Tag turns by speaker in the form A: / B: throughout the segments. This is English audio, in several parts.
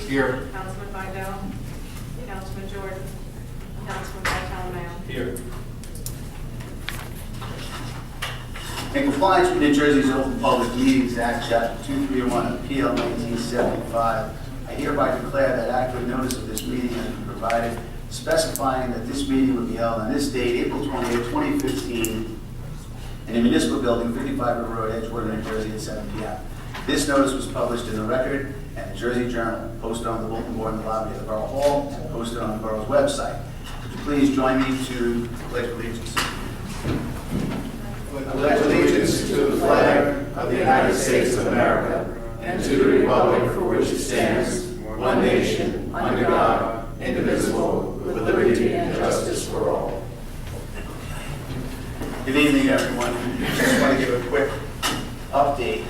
A: Here.
B: Councilman Vidal. Councilman Jordan. Councilman Bartolomeo.
A: Here.
C: In compliance with New Jersey's Open Public Meetings Act, Chapter 231, Appeal 1975, I hereby declare that adequate notice of this meeting has been provided, specifying that this meeting will be held on this date, April 20th, 2015, in the Municipal Building, 55 River Road, Edgewater, New Jersey, at 7 p.m. This notice was published in the Record and the Jersey Journal, posted on the bulletin board in the lobby of the Borough Hall, and posted on the borough's website. Would you please join me to pledge allegiance?
D: I pledge allegiance to the flag of the United States of America and to the republic for which it stands, one nation, under God, indivisible, with liberty and justice for all.
C: Good evening, everyone. Just want to give a quick update.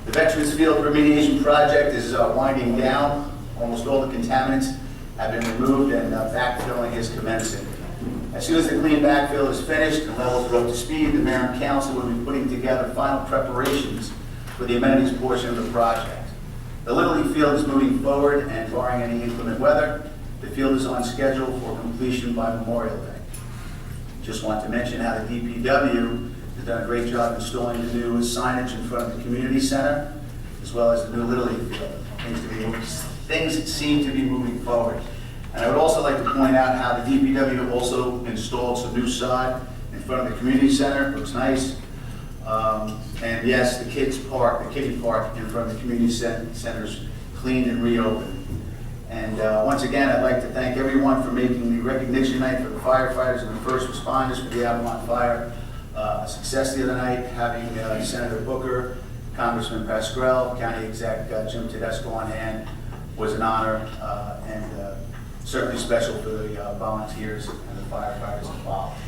C: The Veterans Field Remediation Project is winding down. Almost all the contaminants have been removed and backfilling is commencing. As soon as the clean backfill is finished and levels are up to speed, the Mayor and Council will be putting together final preparations for the amenities portion of the project. The Little League Field is moving forward, and barring any inclement weather, the field is on schedule for completion by Memorial Day. Just want to mention how the DPW has done a great job installing the new signage in front of the community center, as well as the new Little League field. Things seem to be moving forward. And I would also like to point out how the DPW also installed some new sod in front of the community center. It looks nice. And yes, the kids' park, the kiddie park in front of the community centers cleaned and reopened. And once again, I'd like to thank everyone for making the recognition night for the firefighters and the first responders for the Avalon Fire a success the other night, having Senator Booker, Congressman Pascrell, County Exec Jim Tedesco on hand was an honor and certainly special for the volunteers and the firefighters involved.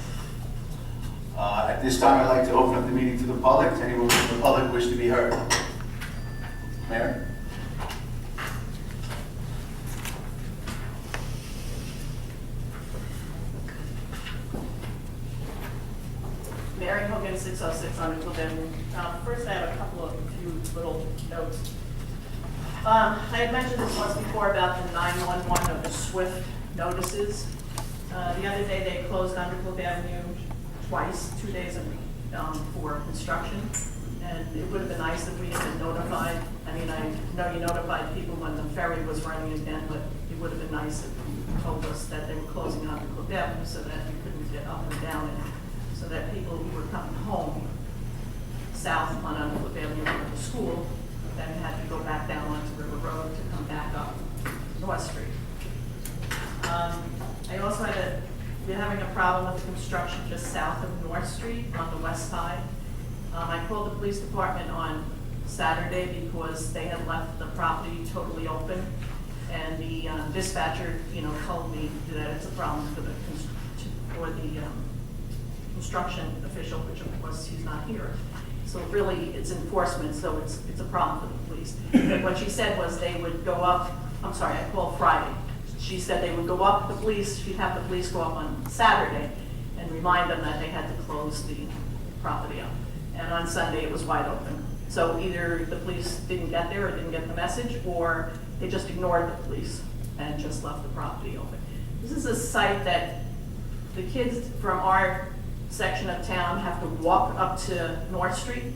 C: At this time, I'd like to open up the meeting to the public. Does anyone from the public wish to be heard? Mayor?
E: Mary Hogan, 606 on Nickel Avenue. First, I have a couple of few little notes. I had mentioned this once before about the 911 of the SWIFT notices. The other day, they closed Undercliff Avenue twice, 2 days a week for construction. And it would have been nice if we had been notified. I mean, I know you notified people when the ferry was running again, but it would have been nice if you told us that they were closing Undercliff Avenue so that you couldn't get up and down it. So that people who were coming home south on Undercliff Avenue from the school then had to go back down onto River Road to come back up North Street. I also we're having a problem with construction just south of North Street on the west side. I called the police department on Saturday because they had left the property totally open, and the dispatcher, told me that it's a problem for the construction official, which of course he's not here. So really, it's enforcement, so it's a problem for the police. But what she said was they would go up, I called Friday. She said they would go up, she'd have the police go up on Saturday and remind them that they had to close the property up. And on Sunday, it was wide open. So either the police didn't get there or didn't get the message, or they just ignored the police and just left the property open. This is a site that the kids from our section of town have to walk up to North Street,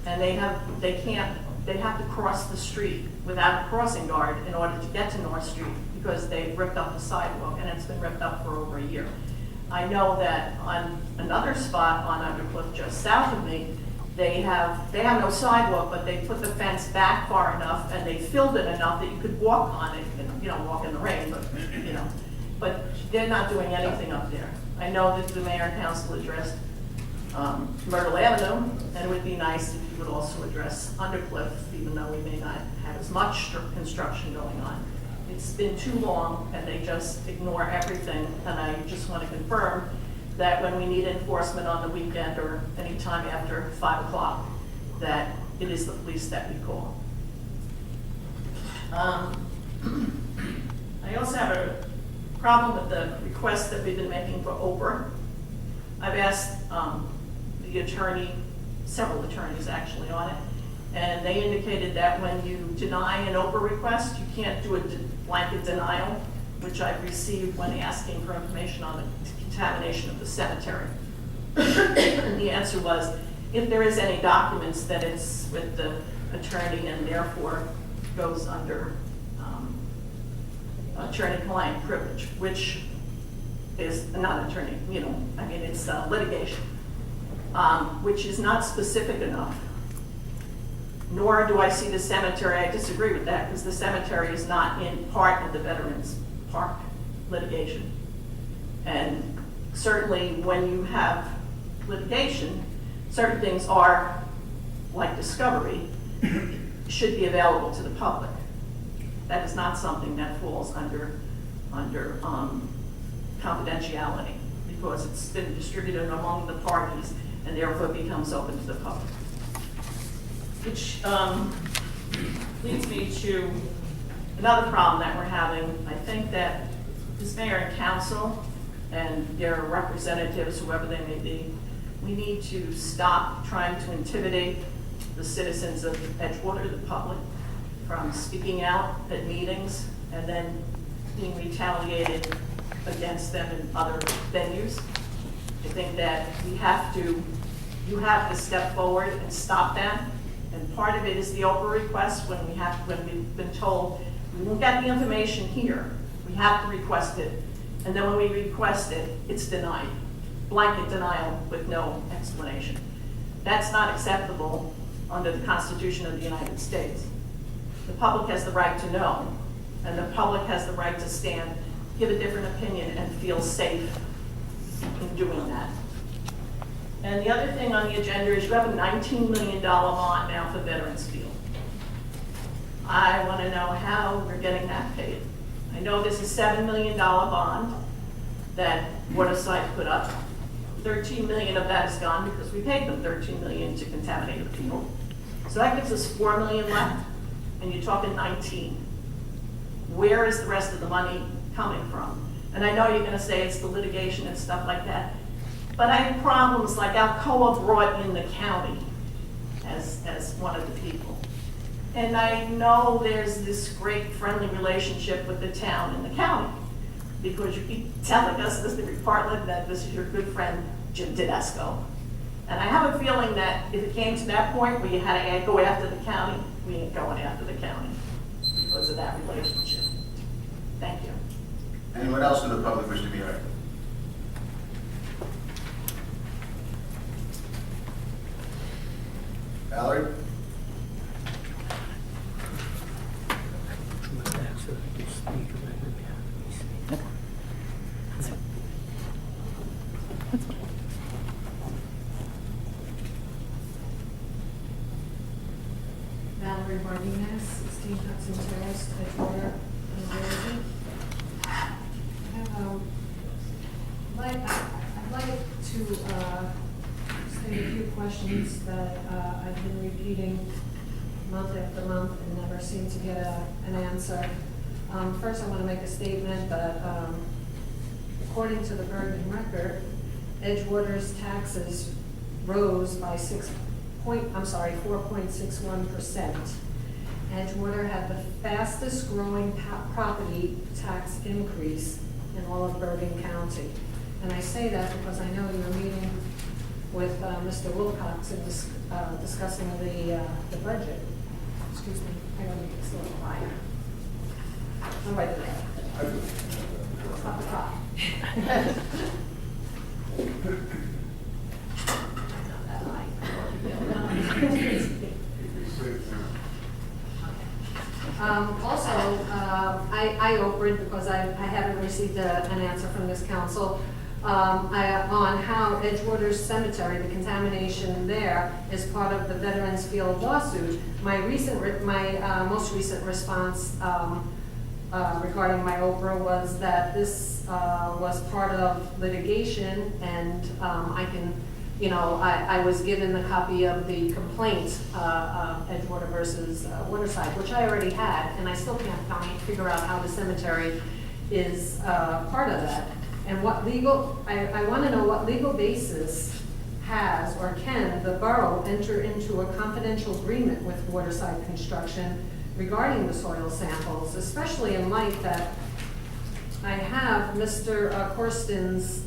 E: and they have to cross the street without a crossing guard in order to get to North Street because they've ripped up the sidewalk, and it's been ripped up for over a year. I know that on another spot on Undercliff just south of me, they have no sidewalk, but they put the fence back far enough and they filled it enough that you could walk on it, and, walk in the rain, but they're not doing anything up there. I know that the mayor and council addressed Myrtle Avenue, and it would be nice if you would also address Undercliff, even though we may not have as much construction going on. It's been too long, and they just ignore everything, and I just want to confirm that when we need enforcement on the weekend or any time after 5 o'clock, that it is the police that we call. I also have a problem with the request that we've been making for Oprah. I've asked the attorney, several attorneys actually on it, And they indicated that when you deny an Oprah request, you can't do a blanket denial, which I've received when asking for information on the contamination of the cemetery. And the answer was, if there is any documents, that it's with the attorney and therefore goes under attorney-client privilege, which is not attorney, it's litigation, which is not specific enough. Nor do I see the cemetery, I disagree with that, because the cemetery is not in part of the Veterans Park litigation. And certainly when you have litigation, certain things are, like discovery, should be available to the public. That is not something that falls under confidentiality, because it's been distributed among the parties and therefore becomes open to the public. Which leads me to another problem that we're having. I think that this mayor and council and their representatives, whoever they may be, we need to stop trying to intimidate the citizens of Edgewater, the public, from speaking out at meetings and then being retaliated against them in other venues. I think that you have to step forward and stop that. And part of it is the Oprah request, when we've been told, we won't get the information here, we have to request it. And then when we request it, it's denied. Blanket denial with no explanation. That's not acceptable under the Constitution of the United States. The public has the right to know, and the public has the right to stand, give a different opinion, and feel safe in doing that. And the other thing on the agenda is you have a $19 million bond now for Veterans Field. I want to know how we're getting that paid. I know this is a $7 million bond that Waterside put up. 13 million of that is gone because we paid them 13 million to contaminate the field. So that gives us 4 million left, and you're talking 19. Where is the rest of the money coming from? And I know you're going to say it's the litigation and stuff like that, but I have problems like Alcoa brought in the county as one of the people. And I know there's this great friendly relationship with the town and the county, because you keep telling us, Mr. McPartland, that this is your good friend, Jim Tedesco. And I have a feeling that if it came to that point where you had to go after the county, we ain't going after the county because of that relationship. Thank you.
C: Anyone else in the public wish to be heard? Valerie?
A: Valerie Martinez, 16 Hudson Terrace, Edgewater, New Jersey. I'd like to state a few questions that I've been repeating month after month and never seem to get an answer. First, I want to make a statement that according to the Bergen Record, Edgewater's taxes rose by 4.61%. Edgewater had the fastest growing property tax increase in all of Bergen County. And I say that because I know you were meeting with Mr. Wilcox and discussing the budget. Excuse me, I gotta make this a little higher. Oh, right there. Stop the clock. Not that high. Also, I Oprah'd because I haven't received an answer from this council on how Edgewater's cemetery, the contamination there, is part of the Veterans Field lawsuit. My most recent response regarding my Oprah was that this was part of litigation, and I was given the copy of the complaint, Edgewater versus Waterside, which I already had, and I still can't figure out how the cemetery is part of that. And what legal, I want to know what legal basis has or can the borough enter into a confidential agreement with Waterside Construction regarding the soil samples, especially in light that I have Mr. Corsten's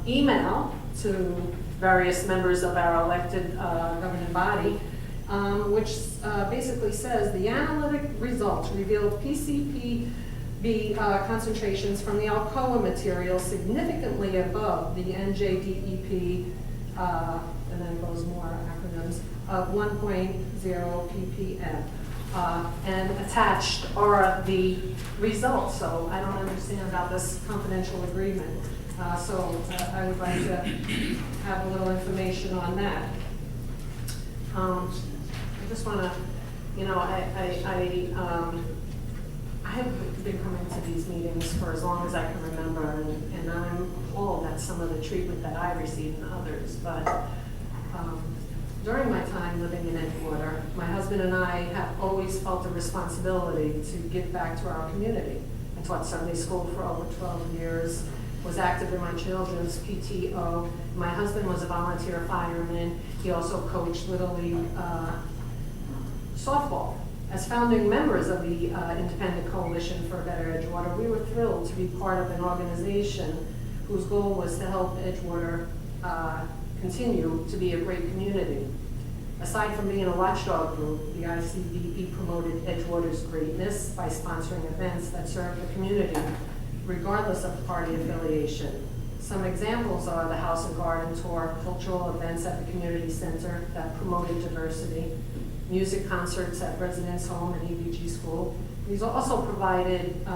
A: email to various members of our elected governing body, which basically says the analytic results reveal PCPB concentrations from the Alcoa material significantly above the NJDEP, and then it goes more acronyms, of 1.0 ppm. And attached are the results, so I don't understand about this confidential agreement. So I would like to have a little information on that. I just want to, you know, I have been coming to these meetings for as long as I can remember, and I'm appalled at some of the treatment that I receive and others, but during my time living in Edgewater, my husband and I have always felt a responsibility to give back to our community. I taught Sunday school for over 12 years, was active in my children's PTO. My husband was a volunteer fireman. He also coached Little League softball. As founding members of the Independent Coalition for a Better Edgewater, we were thrilled to be part of an organization whose goal was to help Edgewater continue to be a great community. Aside from being a watchdog group, the ICBE promoted Edgewater's greatness by sponsoring events that serve the community, regardless of party affiliation. Some examples are the House and Garden Tour, cultural events at the community center that promoted diversity, music concerts at Residence Home and EBG School. He's also provided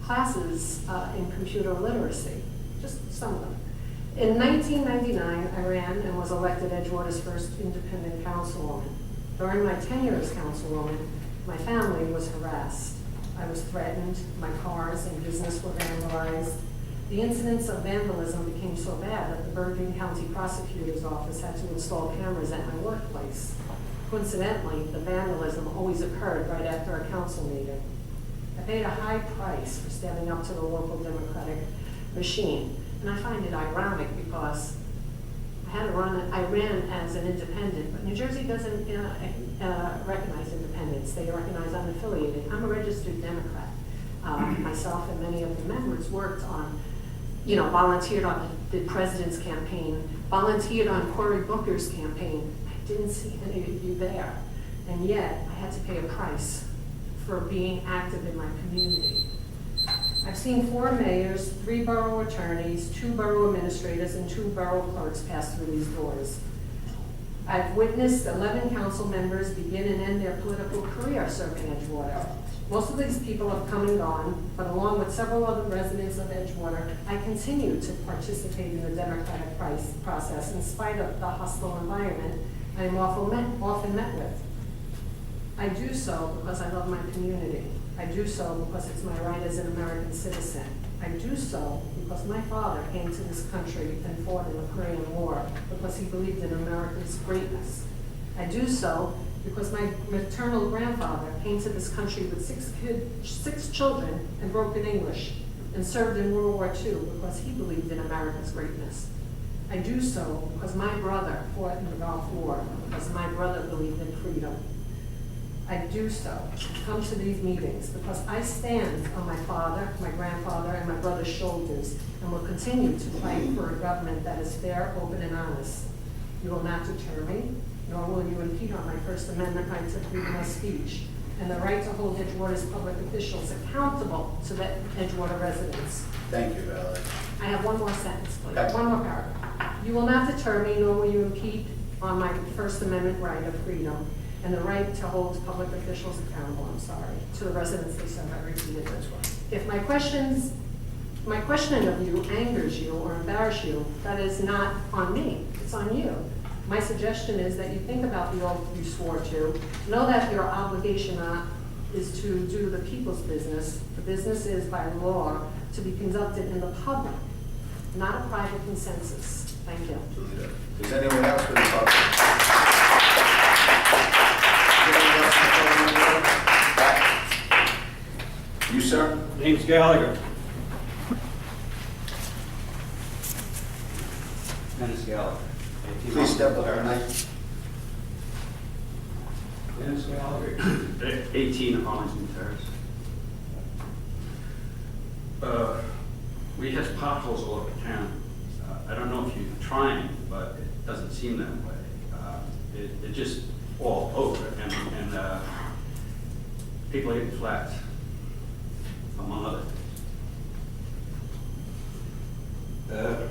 A: classes in computer literacy, just some of them. In 1999, I ran and was elected Edgewater's first independent councilwoman. During my tenure as councilwoman, my family was harassed. I was threatened, my cars and business were vandalized. The incidents of vandalism became so bad that the Bergen County Prosecutor's Office had to install cameras at my workplace. Coincidentally, the vandalism always occurred right after a council meeting. I paid a high price for standing up to the local Democratic machine. And I find it ironic because I ran as an independent, but New Jersey doesn't recognize independents. They recognize unaffiliated. I'm a registered Democrat. Myself and many of the members worked on, volunteered on the president's campaign, volunteered on Cory Booker's campaign. I didn't see any of you there. And yet, I had to pay a price for being active in my community. I've seen 4 mayors, 3 borough attorneys, 2 borough administrators, and 2 borough clerks pass through these doors. I've witnessed 11 council members begin and end their political career serving Edgewater. Most of these people have come and gone, but along with several other residents of Edgewater, I continue to participate in the democratic process in spite of the hostile environment I am often met with. I do so because I love my community. I do so because it's my right as an American citizen. I do so because my father came to this country and fought in the Korean War because he believed in America's greatness. I do so because my maternal grandfather came to this country with 6 children and broken English and served in World War II because he believed in America's greatness. I do so because my brother fought in the Gulf War because my brother believed in freedom. I do so, come to these meetings, because I stand on my father, my grandfather, and my brother's shoulders, and will continue to fight for a government that is fair, open, and honest. You will not deter me, nor will you impede on my First Amendment right to freedom of speech, and the right to hold Edgewater's public officials accountable to the Edgewater residents.
C: Thank you, Valerie.
A: I have one more sentence, please.
C: Okay.
A: One more paragraph. You will not deter me, nor will you impede on my First Amendment right of freedom and the right to hold public officials accountable, to the residents they serve. I repeated this one. If my questioning of you angers you or embarrasses you, that is not on me, it's on you. My suggestion is that you think about the oath you swore to. Know that your obligation is to do the people's business. The business is by law to be conducted in the public, not a private consensus. Thank you.
C: Does anyone else for the public? You, sir?
F: James Gallagher. Dennis Gallagher.
C: Please step up tonight.
F: Dennis Gallagher, 18 Arlington Terrace. We have potholes all over town. I don't know if you're trying, but it doesn't seem that way. It just all over, and people are getting flat, among other things.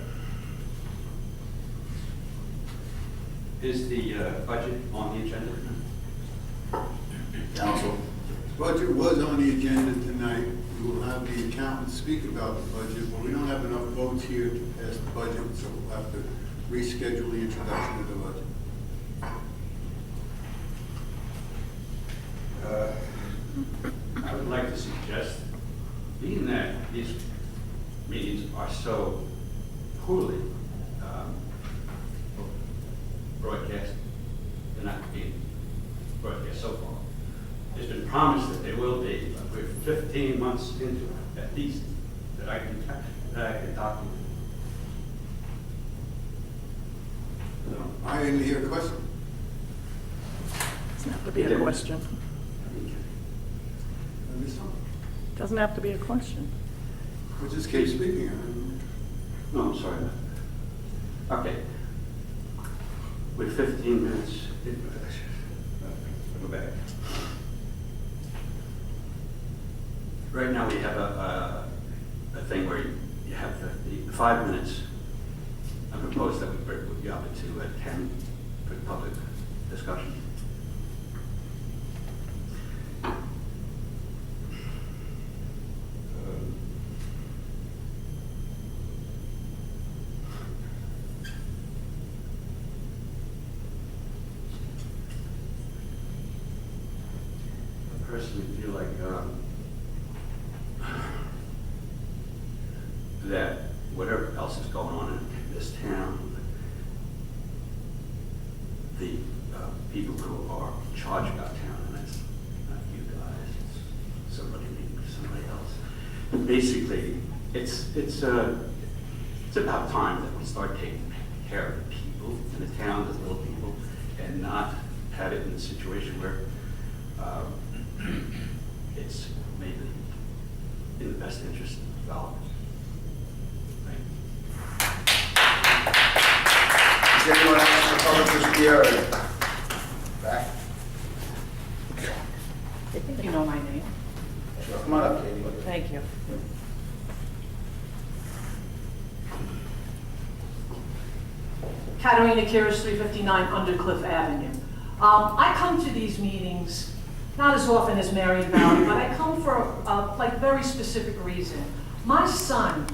F: Is the budget on the agenda tonight?
C: Council.
G: Budget was on the agenda tonight. We will have the accountant speak about the budget, but we don't have enough votes here to pass the budget, so we'll have to reschedule the introduction of the budget.
F: I would like to suggest, being that these meetings are so poorly broadcast, they're not being broadcast so far. It's been promised that they will be, but we're 15 months into it, at least, that I can document. So,
G: I didn't hear a question.
H: Doesn't have to be a question. Doesn't have to be a question.
G: We'll just keep speaking.
F: No, I'm sorry. Okay. We're 15 minutes into it. I'll go back. Right now, we have a thing where you have the 5 minutes. I propose that we put you up to 10 for public discussion. I personally feel like that whatever else is going on in this town, the people who are in charge of our town, and that's not you guys, it's somebody else. Basically, it's about time that we start taking care of the people in the town, the little people, and not have it in a situation where it's maybe in the best interest of developers. Thank you.
C: Is there anyone else in the public who's here? Back?
H: I think you know my name.
C: Sure. Come on up, Katie.
H: Thank you.
E: Katerina Kiris, 359 Undercliff Avenue. I come to these meetings not as often as Mary Valley, but I come for a very specific reason. My son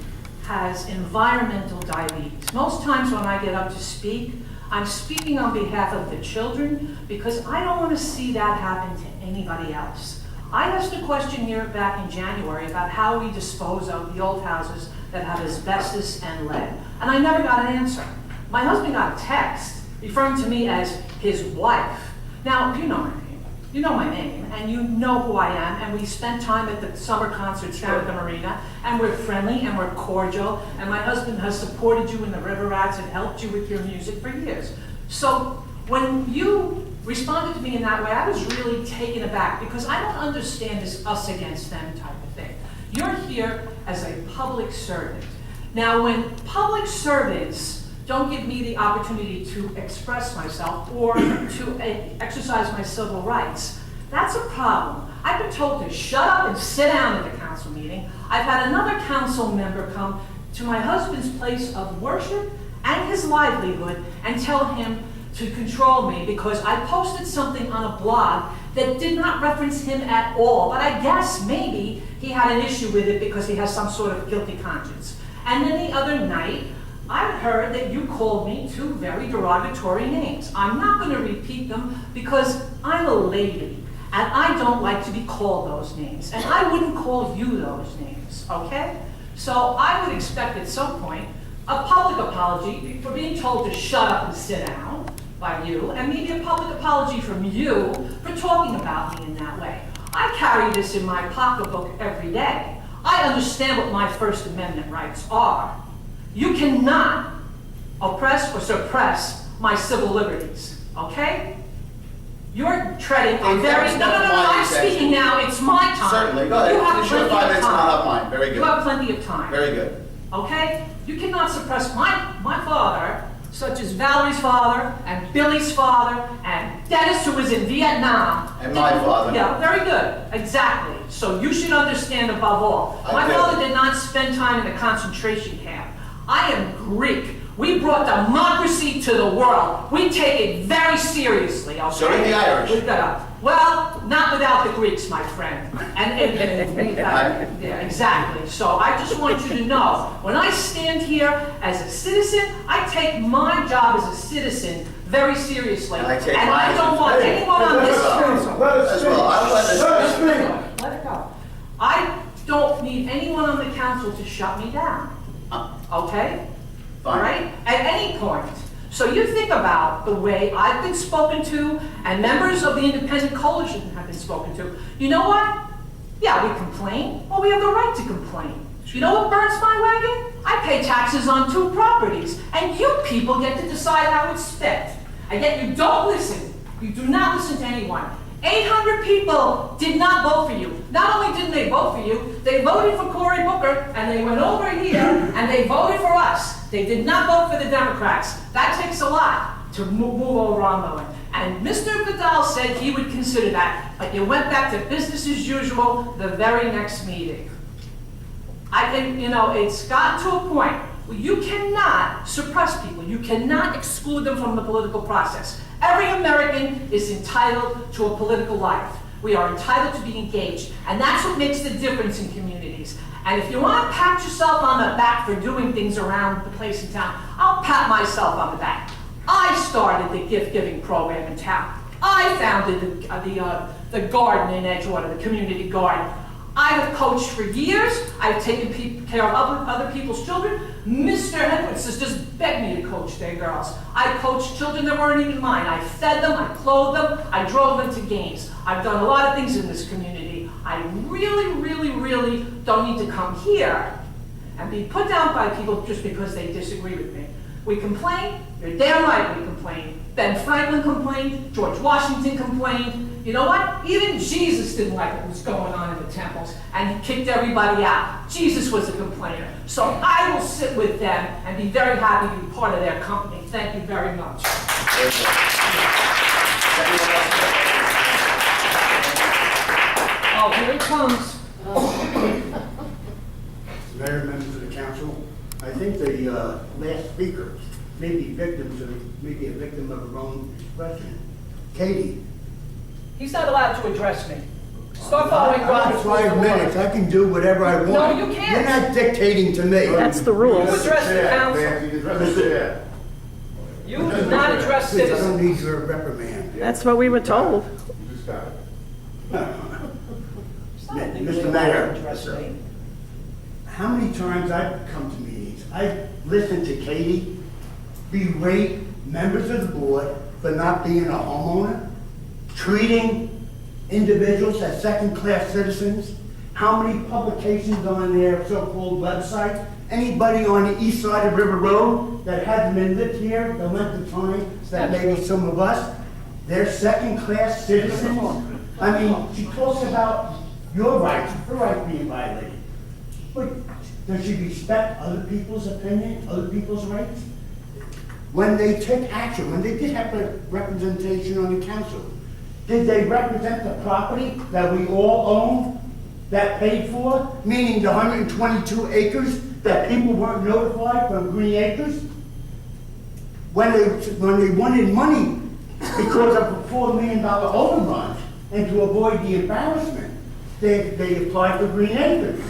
E: has environmental diabetes. Most times when I get up to speak, I'm speaking on behalf of the children because I don't want to see that happen to anybody else. I asked a question here back in January about how we dispose of the old houses that have asbestos and lead, and I never got an answer. My husband got a text referring to me as his wife. Now, you know my name. You know my name, and you know who I am, and we spent time at the summer concerts down at the marina, and we're friendly and we're cordial, and my husband has supported you in the River Rats and helped you with your music for years. So when you responded to me in that way, I was really taken aback because I don't understand this us against them type of thing. You're here as a public servant. Now, when public servants don't give me the opportunity to express myself or to exercise my civil rights, that's a problem. I've been told to shut up and sit down at the council meeting. I've had another council member come to my husband's place of worship and his livelihood and tell him to control me because I posted something on a blog that did not reference him at all. But I guess maybe he had an issue with it because he has some sort of guilty conscience. And then the other night, I heard that you called me 2 very derogatory names. I'm not going to repeat them because I'm a lady and I don't like to be called those names. And I wouldn't call you those names, okay? So I would expect at some point a public apology for being told to shut up and sit down by you, and maybe a public apology from you for talking about me in that way. I carry this in my pocketbook every day. I understand what my First Amendment rights are. You cannot oppress or suppress my civil liberties, okay? You're treading a
C: Okay,
E: very,
C: that's
E: no,
C: not my
E: I'm
C: intention.
E: speaking now, it's my time.
C: Certainly, go ahead.
E: You have
C: Finish your
E: plenty
C: 5
E: of
C: minutes, and I'll have
E: time.
C: mine. Very
E: You
C: good.
E: have plenty of time.
C: Very good.
E: Okay? You cannot suppress my father, such as Valerie's father, and Billy's father, and Dennis, who was in Vietnam.
C: And my father.
E: Yeah, very good, exactly. So you should understand above all.
C: I
E: My
C: do.
E: father did not spend time in a concentration camp. I am Greek. We brought democracy to the world. We take it very seriously, okay?
C: So did the Irish.
E: We've got well, not without the Greeks, my friend. Yeah, exactly. So I just want you to know, when I stand here as a citizen, I take my job as a citizen very seriously.
C: And I take
E: And
C: mine
E: I
C: as
E: don't
C: a-
E: want anyone on this
C: Well,
E: council.
C: as well. I'll let this speak.
E: Let it go. I don't need anyone on the council to shut me down, okay? All
C: Fine.
E: right? At any point. So you think about the way I've been spoken to and members of the Independent Coalition have been spoken to. You know what? Yeah, we complain. Well, we have the right to complain. You know what burns my wagon? I pay taxes on 2 properties, and you people get to decide how it's spent. And yet you don't listen. You do not listen to anyone. 800 people did not vote for you. Not only didn't they vote for you, they voted for Cory Booker, and they went over here and they voted for us. They did not vote for the Democrats. That takes a lot to move over on the line. And Mr. Vidal said he would consider that, but you went back to business as usual the very next meeting. I think, it's gotten to a point where you cannot suppress people. You cannot exclude them from the political process. Every American is entitled to a political life. We are entitled to be engaged, and that's what makes the difference in communities. And if you want to pat yourself on the back for doing things around the place in town, I'll pat myself on the back. I started the gift-giving program in town. I founded the garden in Edgewater, the community garden. I have coached for years. I've taken care of other people's children. Mr. Edwards has just begged me to coach their girls. I coached children that weren't even mine. I fed them, I clothed them, I drove them to games. I've done a lot of things in this community. I really, really, really don't need to come here and be put down by people just because they disagree with me. We complain, you're damn right we complain. Ben Franklin complained, George Washington complained. You know what? Even Jesus didn't like what was going on in the temples, and he kicked everybody out. Jesus was a complainer. So I will sit with them and be very happy to be part of their company. Thank you very much. Oh, here it comes.
I: Mayor, members of the council, I think the last speaker may be a victim of her own expression. Katie.
H: He's not allowed to address me. Start following
I: I
H: Robert's
I: have 5
H: rules of order.
I: minutes, I can do whatever I want.
H: No, you can't.
I: You're not dictating to me.
H: That's the rules. You address the council.
G: Chair.
H: You do not address
I: Please, I
H: citizens.
I: don't need your reprimand.
J: That's what we were told.
G: You just got it.
I: Mr. Mayor, how many times I've come to meetings, I've listened to Katie berate members of the board for not being a homeowner, treating individuals as second-class citizens. How many publications on their so-called website? Anybody on the east side of River Road that hasn't been lived here the length of time that maybe some of us, they're second-class citizens? I mean, she talks about your rights, her rights being violated. But does she respect other people's opinion, other people's rights? When they take action, when they did have a representation on the council, did they represent the property that we all own, that paid for? Meaning the 122 acres that people weren't notified from Green Acres? When they wanted money because of a $4 million overrun, and to avoid the embarrassment, they applied for Green Acres.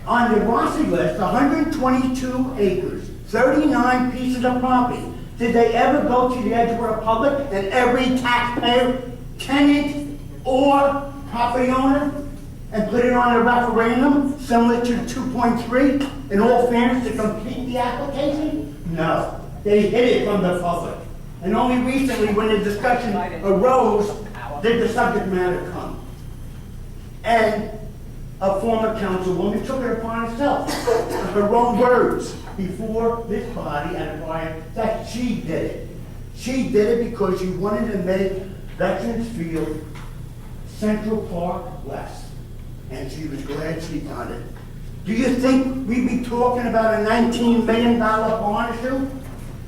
I: On the Rossi list, 122 acres, 39 pieces of property. Did they ever go to the Edgewater public and every taxpayer, tenant, or property owner and put it on a referendum similar to 2.3 in all fairness to complete the application? No, they hid it from the public. And only recently, when the discussion arose, did the subject matter come. And a former councilwoman took it upon herself, her own words, before this body and prior, that she did it. She did it because she wanted to make Veterans Field Central Park West. And she was glad she done it. Do you think we'd be talking about a $19 million bond issue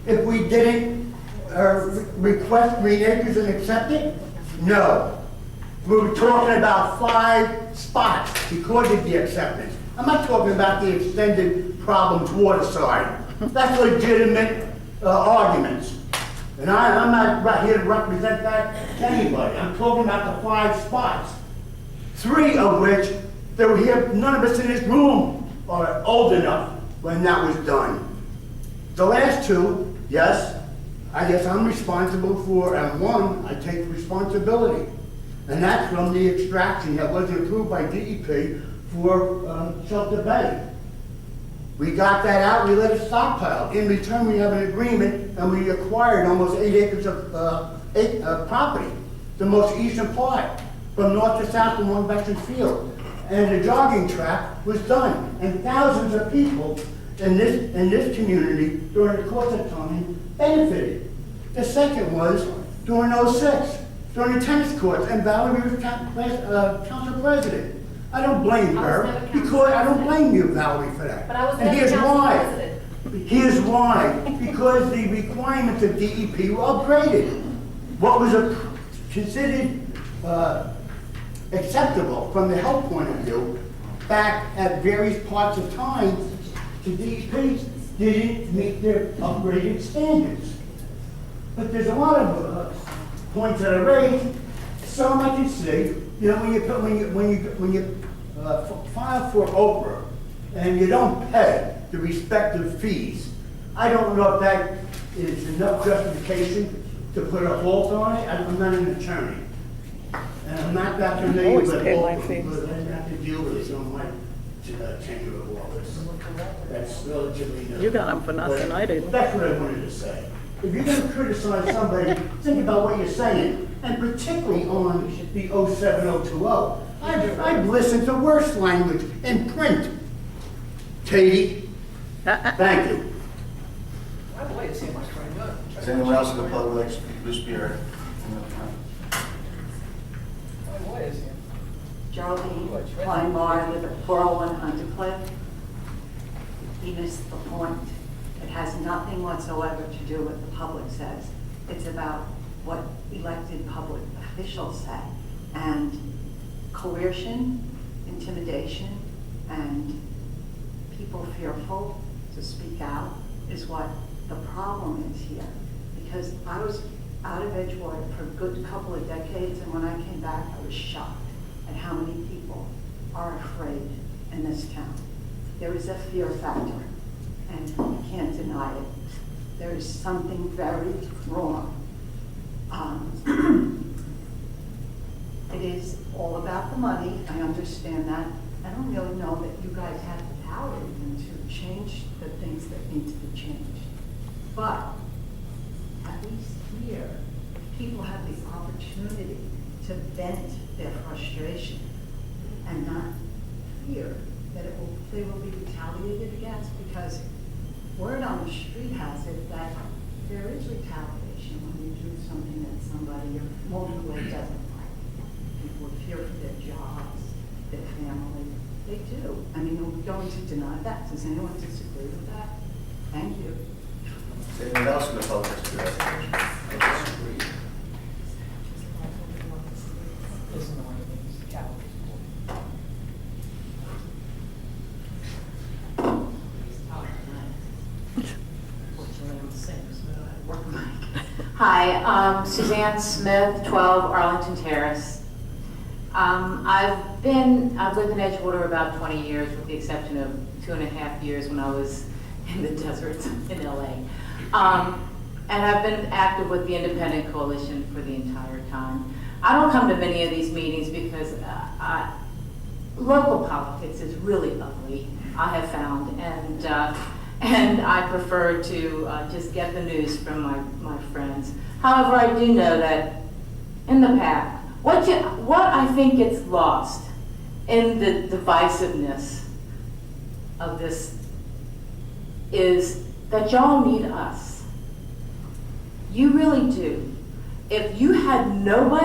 I: if we didn't request Green Acres and accept it? No. We were talking about 5 spots because of the acceptance. I'm not talking about the extended problems waterside. That's legitimate arguments. And I'm not right here to represent that to anybody. I'm talking about the 5 spots. 3 of which, they were here, none of us in this room are old enough when that was done. The last 2, yes, I guess I'm responsible for, and 1, I take responsibility. And that's from the extraction that wasn't approved by DEP for Shelter Bay. We got that out, we let it stockpile. In return, we have an agreement, and we acquired almost 8 acres of property, the most eastern part, from north to south in one Veterans Field. And the jogging track was done, and thousands of people in this community during the course of time benefited. The second was during '06, during the tennis courts, and Valerie was council president. I don't blame her, because I don't blame you, Valerie, for that.
A: But I was
I: And
A: never
I: here's
A: council
I: why.
A: president.
I: Here's why. Because the requirements of DEP were upgraded. What was considered acceptable from the health point of view, back at various parts of time, to DEP didn't meet their upgraded standards. But there's a lot of points that are raised. Some I can see. You know, when you file for Oprah and you don't pay the respective fees, I don't know if that is enough justification to put a halt on it. I'm not an attorney, and I'm not that familiar with Oprah, but I have to deal with it on my tenure of office. That's relatively new.
J: You got them for nothing,
I: But
J: I didn't.
I: that's what I wanted to say. If you're going to criticize somebody, think about what you're saying, and particularly on the 07020. I've listened to worse language in print. Katie, thank you.
H: My boy is here, my friend.
C: Is anyone else in the public like to speak to this spirit?
H: My boy is here.
K: Geraldine Kleinmar, I live at 401 Huntercliff. He missed the point. It has nothing whatsoever to do with what the public says. It's about what elected public officials say. And coercion, intimidation, and people fearful to speak out is what the problem is here. Because I was out of Edgewater for a good couple of decades, and when I came back, I was shocked at how many people are afraid in this town. There is a fear factor, and you can't deny it. There is something very wrong. It is all about the money, I understand that. I don't really know that you guys have the power even to change the things that need to be changed. But at least here, people have the opportunity to vent their frustration and not fear that they will be retaliated against, because word on the street has it that there is retaliation when you do something that somebody multiply doesn't like. People fear for their jobs, their family. They do. I mean, we're going to deny that. Does anyone disagree with that? Thank you.
C: Is anyone else in the public like to speak to this resolution?
H: Listen to one of these cowards.
L: Hi, Suzanne Smith, 12 Arlington Terrace. I've lived in Edgewater about 20 years, with the exception of 2.5 years when I was in the deserts in LA. And I've been active with the Independent Coalition for the entire time. I don't come to many of these meetings because local politics is really ugly, I have found, and I prefer to just get the news from my friends. However, I do know that in the past, what I think gets lost in the divisiveness of this is that y'all need us. You really do. If you had nobody